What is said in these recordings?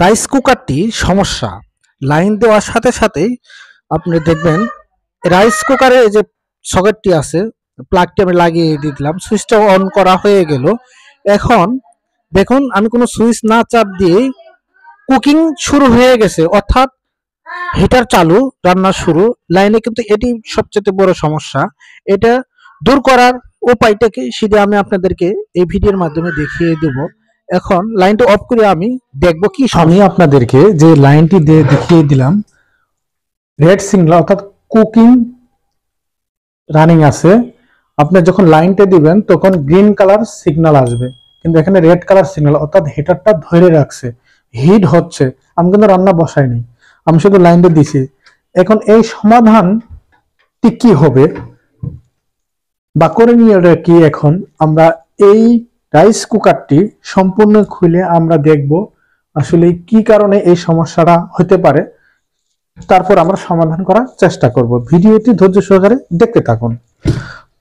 Rice কুকারটি সমস্যা। Line দেওয়ার সাথে সাথেই আপনি দেখবেন রাইস কুকারে যে সকেটটি আছে, প্লাগটি আমি লাগিয়ে দিয়ে দিলাম, সুইচটা অন করা হয়ে গেল। এখন দেখুন আমি কোনো সুইচ না চাপ দিয়েই কুকিং শুরু হয়ে গেছে, অর্থাৎ হিটার চালু, রান্না শুরু। লাইনে কিন্তু এটি সবচেয়ে বড় সমস্যা। এটা দূর করার উপায়টা কি সেটা আমি আপনাদেরকে এই ভিডিওর মাধ্যমে দেখিয়ে দেব। এখন লাইনটা অফ করে আমি দেখব কি আমি আপনাদেরকে যে লাইনটি দিয়ে দেখিয়ে দিলাম, রেড সিগন্যাল অর্থাৎ কুকিং রানিং আছে। আপনি যখন লাইনটা দিবেন তখন গ্রিন কালার সিগন্যাল আসবে, কিন্তু এখানে রেড কালার সিগন্যাল অর্থাৎ হিটারটা ধরে রাখছে, হিট হচ্ছে। আমি কিন্তু রান্না বসাইনি, আমি শুধু লাইনটা দিছি। এখন এই সমাধানটি কি হবে বা করণীয়টা কি, এখন আমরা এই রাইস কুকারটি সম্পূর্ণ খুলে আমরা দেখব আসলে কি কারণে এই সমস্যাটা হতে পারে, তারপর আমরা সমাধান করার চেষ্টা করব। ভিডিওটি ধৈর্য সহকারে দেখতে থাকুন।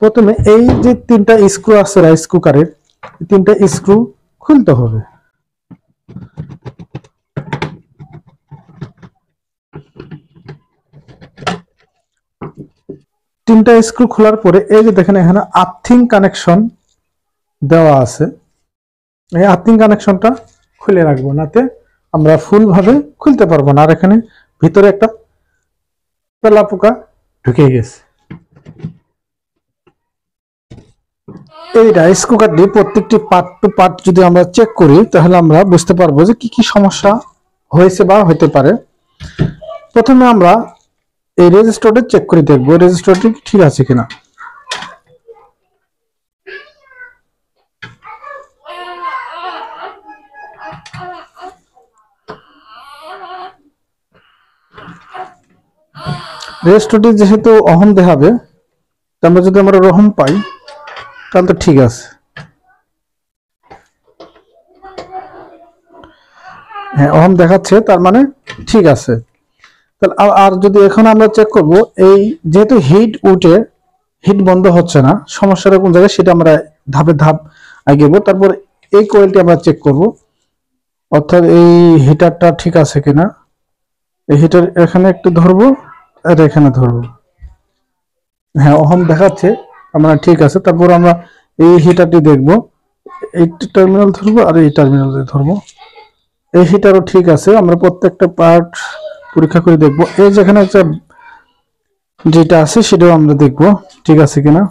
প্রথমে এই যে তিনটা স্ক্রু আছে রাইস কুকারের, তিনটা স্ক্রু খুলতে হবে। তিনটা স্ক্রু খোলার পরে এই যে দেখেন এখানে আর্থিং কানেকশন দেওয়া আছে, এই আর্থিং কানেকশনটা খুলে রাখবো, নাতে আমরা ফুল ভাবে খুলতে পারবো না। আর এখানে ভিতরে একটা তেলা পোকা ঢুকে গেছে। এই রাইস কুকারটি প্রত্যেকটি পার্ট টু পার্ট যদি আমরা চেক করি তাহলে আমরা বুঝতে পারবো যে কি কি সমস্যা হয়েছে বা হতে পারে। প্রথমে আমরা এই রেজিস্টারটা চেক করে দেখবো রেজিস্টারটি ঠিক আছে কিনা। রেজিস্টারটি যেহেতু অহম দেখাবে, আমরা যদি আমরা রহম পাই তাহলে তো ঠিক আছে। হ্যাঁ, অহম দেখাচ্ছে, তার মানে ঠিক আছে। তাহলে আর যদি এখন আমরা চেক করব, এই যেহেতু হিট উঠে হিট বন্ধ হচ্ছে না, সমস্যাটা কোন জায়গায় সেটা আমরা ধাপে ধাপ আগেব। তারপর এই কয়েলটি আমরা চেক করব, অর্থাৎ এই হিটারটা ঠিক আছে কিনা। এই হিটার এখানে একটু ধরবো আর এখানে ধরবো, হ্যাঁ অহম দেখাচ্ছে, আমরা ঠিক আছে। তারপর আমরা এই হিটারটি দেখব, এই টার্মিনাল ধরবো আর এই টার্মিনাল ধরবো, এই হিটারও ঠিক আছে। আমরা প্রত্যেকটা পার্ট পরীক্ষা করে দেখব। এই যেখানে একটা যেটা আছে সেটাও আমরা দেখব ঠিক আছে কিনা,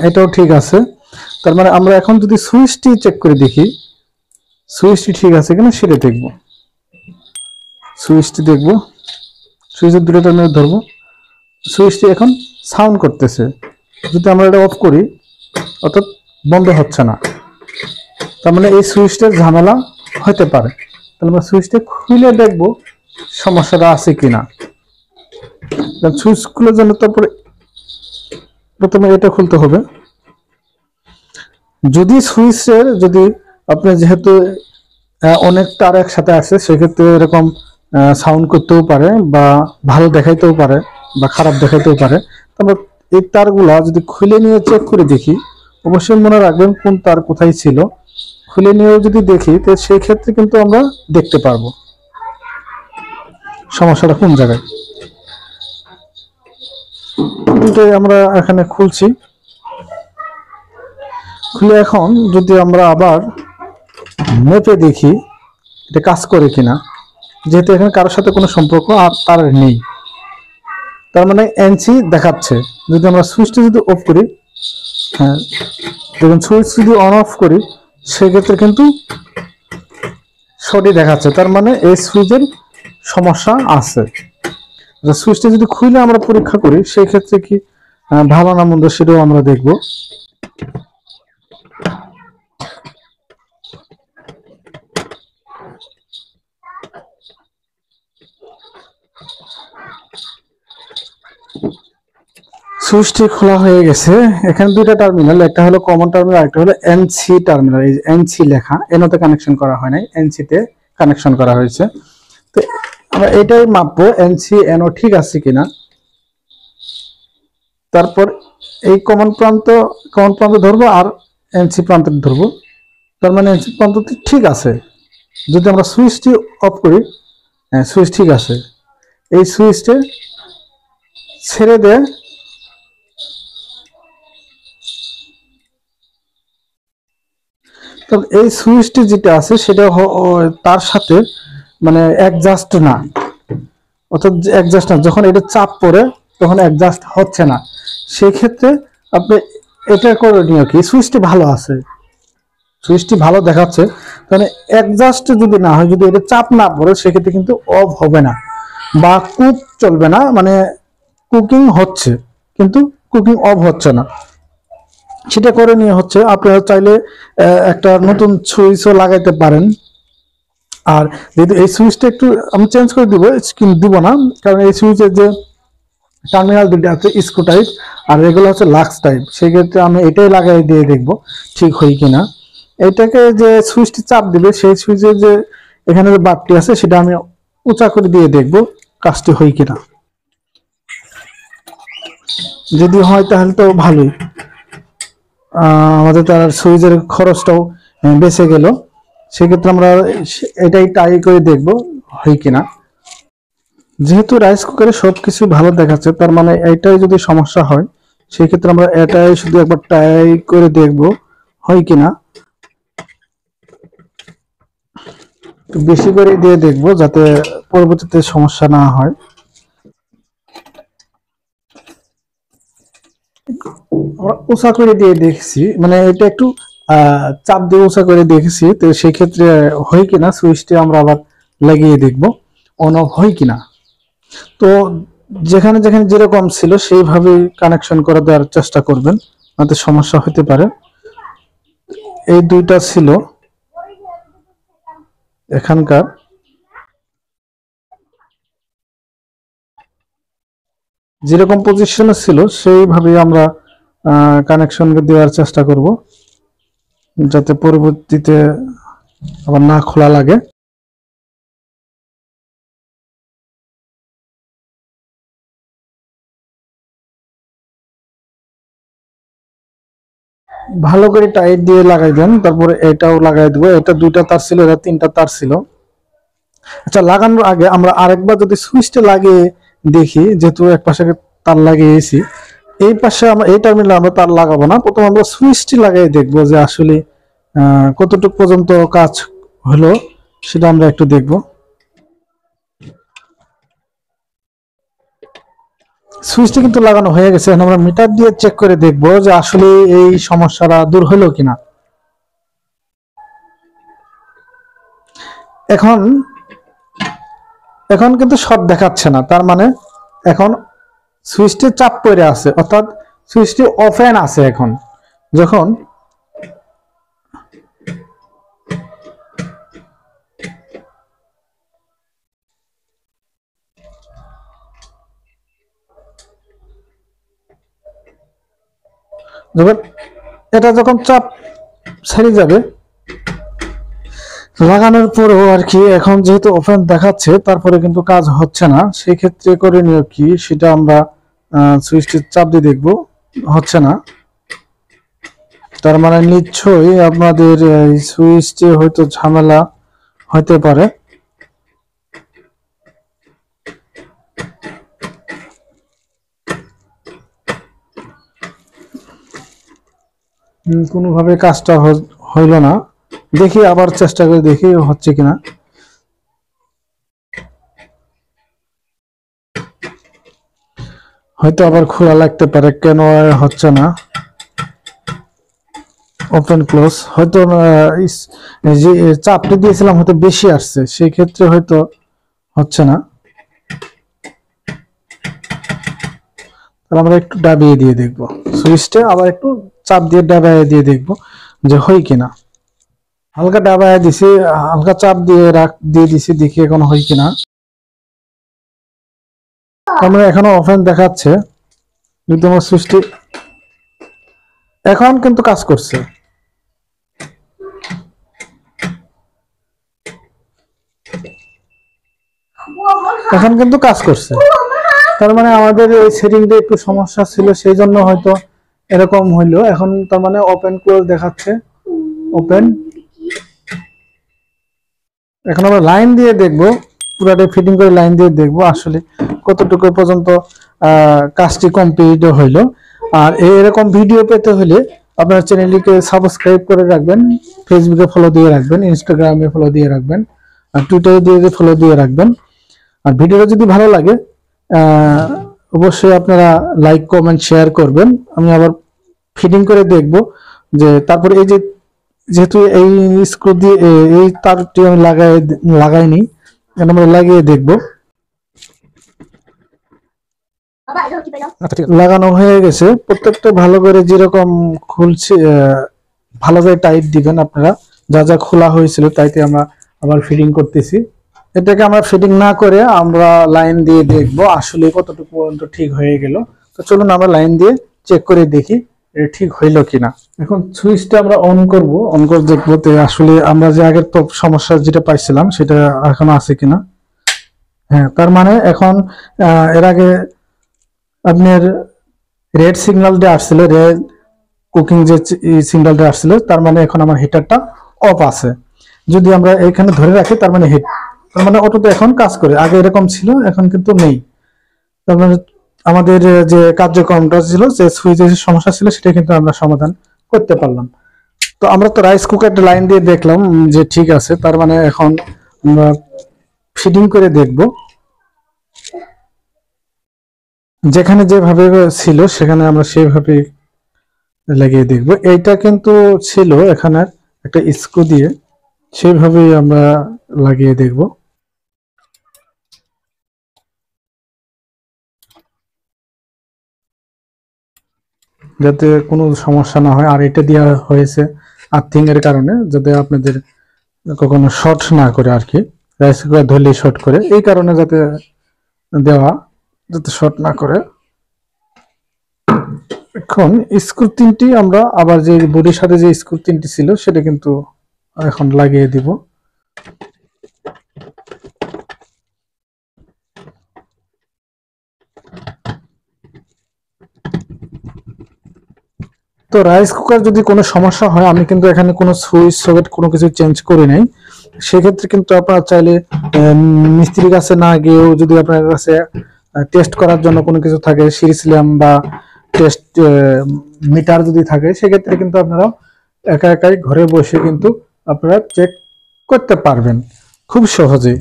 এটাও ঠিক আছে। তার মানে আমরা এখন যদি সুইচটি চেক করে দেখি সুইচটি ঠিক আছে কিনা সেটা দেখব। সুইচটি দেখব, সুইচের দুটো টার্মিনাল ধরবো, সুইচটি এখন সাউন্ড করতেছে। যদি আমরা এটা অফ করি অর্থাৎ বন্ধ হচ্ছে না, তার মানে এই সুইচটার ঝামেলা হতে পারে। তাহলে আমরা সুইচটা খুলে দেখব সমস্যাটা আছে কিনা। সুইচ খোলার জন্য তারপরে প্রথমে এটা খুলতে হবে। যদি সুইচের যদি আপনি যেহেতু অনেক তার একসাথে আছে, সেক্ষেত্রে এরকম সাউন্ড করতেও পারে বা ভালো দেখাইতেও পারে বা খারাপ দেখাইতেও পারে। তারপর এই তারগুলা যদি খুলে নিয়ে চেক করে দেখি, অবশ্যই মনে রাখবেন কোন তার কোথায় ছিল। খুলে নিয়েও যদি দেখি তো সেই ক্ষেত্রে কিন্তু আমরা দেখতে পারবো সমস্যাটা কোন জায়গায়। দুটোই আমরা এখানে খুলছি, খুলে এখন যদি আমরা আবার মেপে দেখি এটা কাজ করে কিনা, যেহেতু এখানে কারোর সাথে কোনো সম্পর্ক আর তার নেই, তার মানে এনসি দেখাচ্ছে। যদি আমরা সুইচটা যদি অফ করি, হ্যাঁ দেখুন সুইচ যদি অন অফ করি সেক্ষেত্রে কিন্তু সঠিক দেখাচ্ছে, তার মানে এই সুইচের সমস্যা আছে। সুইচটা যদি খুলে আমরা পরীক্ষা করি সেই ক্ষেত্রে কি ভালো না মন্দ সেটাও আমরা দেখব। সুইচটি খোলা হয়ে গেছে। এখানে দুইটা টার্মিনাল, একটা হলো কমন টার্মিনাল, একটা হলো এনসি টার্মিনাল। এই এনসি লেখা, এনোতে কানেকশন করা হয় নাই, এনসি তে কানেকশন করা হয়েছে। তো আমরা এটাই মাপবো এনসি এনও ঠিক আছে কিনা। তারপর এই কমন প্রান্ত ধরবো আর এনসি প্রান্ত ধরবো, তার মানে এনসি প্রান্ত ঠিক আছে। যদি আমরা সুইচটি অফ করি, হ্যাঁ সুইচ ঠিক আছে, এই সুইচটা ছেড়ে দেয়, তো এই সুইচটি যেটা আছে সেটা তার সাথে মানে অ্যাডজাস্ট না, অর্থাৎ অ্যাডজাস্ট না, যখন এটা চাপ পড়ে তখন অ্যাডজাস্ট হচ্ছে না। সেই ক্ষেত্রে আপনি এটা করণীয় কি, সুইচটি ভালো আছে, সুইচটি ভালো দেখাচ্ছে, তাহলে অ্যাডজাস্ট যদি না হয়, যদি এটা চাপ না পড়ে, সেক্ষেত্রে কিন্তু অফ হবে না বা কুক চলবে না, মানে কুকিং হচ্ছে কিন্তু কুকিং অফ হচ্ছে না। সেটা করণীয় হচ্ছে আপনারা চাইলে একটা নতুন সুইচও লাগাইতে পারেন। আর যেহেতু এই সুইচটা একটু আমি চেঞ্জ করে দিব, কিন্তু দিব না, কারণ এই সুইচের যে টার্মিনাল দুটো আছে স্ক্রু টাইপ আর এগুলো হচ্ছে লাক্স টাইপ, সেক্ষেত্রে আমি এটাই লাগাই দিয়ে দেখব ঠিক হয় কিনা। এটাকে যে সুইচটি চাপ দিবে, সেই সুইচের যে এখানে যে বাটটি আছে সেটা আমি উঁচা করে দিয়ে দেখব কাজটি হয় কিনা। যদি হয় তাহলে তো ভালোই, আমাদের তার সুইচের খরচটাও বেঁচে গেল। সেক্ষেত্রে আমরা এটাই ট্রাই করে দেখব হয় কিনা। যেহেতু রাইস কুকারে সবকিছু ভালো দেখাচ্ছে, তার মানে এটাই যদি সমস্যা হয়, সেক্ষেত্রে আমরা এটাই শুধু একবার ট্রাই করে দেখব হয় কিনা। বেশি করে দিয়ে দেখব যাতে পরবর্তীতে সমস্যা না হয়। আমরা উঁচা করে দিয়ে দেখছি, মানে এটা একটু চাপ দিয়ে উঁচা করে দেখেছি, তো সেই ক্ষেত্রে হয় কিনা সুইচটি আমরা আবার লাগিয়ে দেখব অন অফ হয় কিনা। তো যেখানে যেখানে যেরকম ছিল সেইভাবে কানেকশন করে দেওয়ার চেষ্টা করবেন, তাতে সমস্যা হতে পারে। এই দুইটা ছিল এখানকার, যেরকম পজিশনে ছিল সেইভাবে আমরা কানেকশন দেওয়ার চেষ্টা করব, যাতে পরবর্তীতে আবার না খোলা লাগে। ভালো করে টাইট দিয়ে লাগাইবেন, তারপরে এটাও লাগাই দেবো। এটা দুইটা তার ছিল, এটা তিনটা তার ছিল। আচ্ছা, লাগানোর আগে আমরা আরেকবার যদি সুইচটা লাগিয়ে দেখি, যেহেতু এক পাশে তার লাগিয়েছি, এই পাশে আমরা এই টার্মিনালে আমরা তার লাগাবো না, প্রথমে আমরা সুইচটি লাগিয়ে দেখবো যে আসলে কতটুকু পর্যন্ত কাজ হলো, সেটা আমরা একটু দেখব। সুইচটি কিন্তু লাগানো হয়ে গেছে, এখন আমরা মিটার দিয়ে চেক করে দেখবো যে আসলে এই সমস্যাটা দূর হলো কিনা। এখন এখন কিন্তু শর্ট দেখাচ্ছে না, তার মানে এখন সুইচটি চাপ পড়ে আছে, অর্থাৎ সুইচটি অফেন আছে। এখন যখন যখন এটা যখন চাপ ছেড়ে যাবে লাগানোর পরেও আর কি, এখন যেহেতু ওপেন দেখাচ্ছে তারপরে কিন্তু কাজ হচ্ছে না, সেই ক্ষেত্রে করণীয় কি সেটা আমরা সুইচটি চাপ দিয়ে দেখব, হচ্ছে না। তার মানে নিশ্চয়ই আপনাদের এই সুইচটি হয়তো ঝামেলা হতে পারে। কোনোভাবে কাজটা হইল না, দেখি আবার চেষ্টা করে দেখি হচ্ছে কিনা। হয়তো আবার খোলা লাগতে পারে, কেন হচ্ছে না ওপেন ক্লোজ, হয়তো যে চাপটি দিয়েছিলাম হয়তো বেশি আসছে, সেই ক্ষেত্রে হয়তো হচ্ছে না। আমরা একটু ডাবিয়ে দিয়ে দেখবো সুইচটা, আবার একটু চাপ দিয়ে ডাবিয়ে দিয়ে দেখবো যে হয় কিনা। হালকা ডাবায় দিছি, হালকা চাপ দিয়ে দিয়ে দিছি, দেখি এখন হয় কিনা। আমরা এখনো ওপেন দেখাচ্ছে, যদি আমার সুইচটি এখন কিন্তু কাজ করছে। এখন কিন্তু কাজ করছে, তার মানে আমাদের এই সেটিংটা একটু সমস্যা ছিল, সেই জন্য হয়তো এরকম হইলো। এখন তার মানে ওপেন ক্লোজ দেখাচ্ছে, ওপেন এখন আমরা লাইন দিয়ে দেখবো, পুরাটা ফিটিং করে লাইন দিয়ে দেখবো আসলে কতটুকু পর্যন্ত কাজটি কমপ্লিট হইলো। আর এরকম ভিডিও পেতে হলে আপনার চ্যানেলটিকে সাবস্ক্রাইব করে রাখবেন, ফেসবুকে ফলো দিয়ে রাখবেন, ইনস্টাগ্রামে ফলো দিয়ে রাখবেন, আর টুইটারে দিয়ে ফলো দিয়ে রাখবেন। আর ভিডিওটা যদি ভালো লাগে অবশ্যই আপনারা লাইক কমেন্ট শেয়ার করবেন। আমি আবার ফিটিং করে দেখব যে তারপর এই যে যেহেতু এই স্ক্রু দিয়ে এই তারটি আমি লাগাইনি, আমরা লাগিয়ে দেখব। লাগানো হয়ে গেছে, প্রত্যেকটা ভালো করে যেরকম খুলছে ভালো করে টাইট দিবেন আপনারা। যা যা খোলা হয়েছিল তাইতে আমরা আবার ফিটিং করতেছি। এটাকে আমরা ফিটিং না করে আমরা লাইন দিয়ে দেখব আসলে কতটুকু পর্যন্ত ঠিক হয়ে গেল। তো চলুন আমরা লাইন দিয়ে চেক করে দেখি এটা ঠিক হইলো কিনা। এখন সুইচটা আমরা অন করব, অন করে দেখবো আসলে আমরা যে আগের তো সমস্যা যেটা পাইছিলাম সেটা এখনো আছে কিনা। হ্যাঁ, তার মানে এখন এর আগে আপনার রেড সিগন্যালটা আসছিল, রেড কুকিং যে সিগন্যালটা আসছিল, তার মানে এখন আমার হিটারটা অফ আছে। যদি আমরা এখানে ধরে রাখি তার মানে তার মানে অটোতে এখন কাজ করে। আগে এরকম ছিল, এখন কিন্তু নেই। তার মানে আমাদের যে কার্যক্রমটা ছিল, যে সুইচের সমস্যা ছিল, সেটা কিন্তু আমরা সমাধান করতে পারলাম। তো আমরা তো রাইস কুকারটা লাইন দিয়ে দেখলাম যে ঠিক আছে, তার মানে এখন আমরা ফিটিং করে দেখব। যেখানে যেভাবে ছিল সেখানে আমরা সেভাবে লাগিয়ে দেখব। এইটা কিন্তু ছিল এখানে একটা স্ক্রু দিয়ে, সেইভাবেই আমরা লাগিয়ে দেখব যাতে কোনো সমস্যা না হয়। আর এটা দেওয়া হয়েছে আর্থিং এর কারণে, যাতে আপনাদের কখনো শর্ট না করে আর কি, রাইস কুকার ধরলেই শর্ট করে, এই কারণে যাতে দেওয়া, যাতে শর্ট না করে। এখন স্ক্রু তিনটি আমরা আবার যে বডির সাথে যে স্ক্রু তিনটি ছিল সেটা কিন্তু এখন লাগিয়ে দিব। তো রাইস কুকার যদি কোনো সমস্যা হয়, আমি কিন্তু এখানে কোনো সুইচ সকেট কোনো কিছু চেঞ্জ করি নাই। সেক্ষেত্রে কিন্তু আপনারা চাইলে মিস্ত্রির কাছে না গিয়েও, যদি আপনার কাছে টেস্ট করার জন্য কোনো কিছু থাকে, সিরিসিলাম বা টেস্ট মিটার যদি থাকে, সেক্ষেত্রে কিন্তু আপনারা একা একাই ঘরে বসে কিন্তু আপনারা চেক করতে পারবেন খুব সহজেই।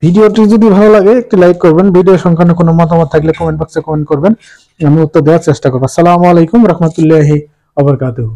ভিডিওটি যদি ভালো লাগে একটি লাইক করবেন, ভিডিও সংক্রান্ত কোনো মতামত থাকলে কমেন্ট বক্সে কমেন্ট করবেন, আমি উত্তর দেওয়ার চেষ্টা করবো। আসসালামু আলাইকুম রহমতুল্লাহি ওয়া বারাকাতুহু।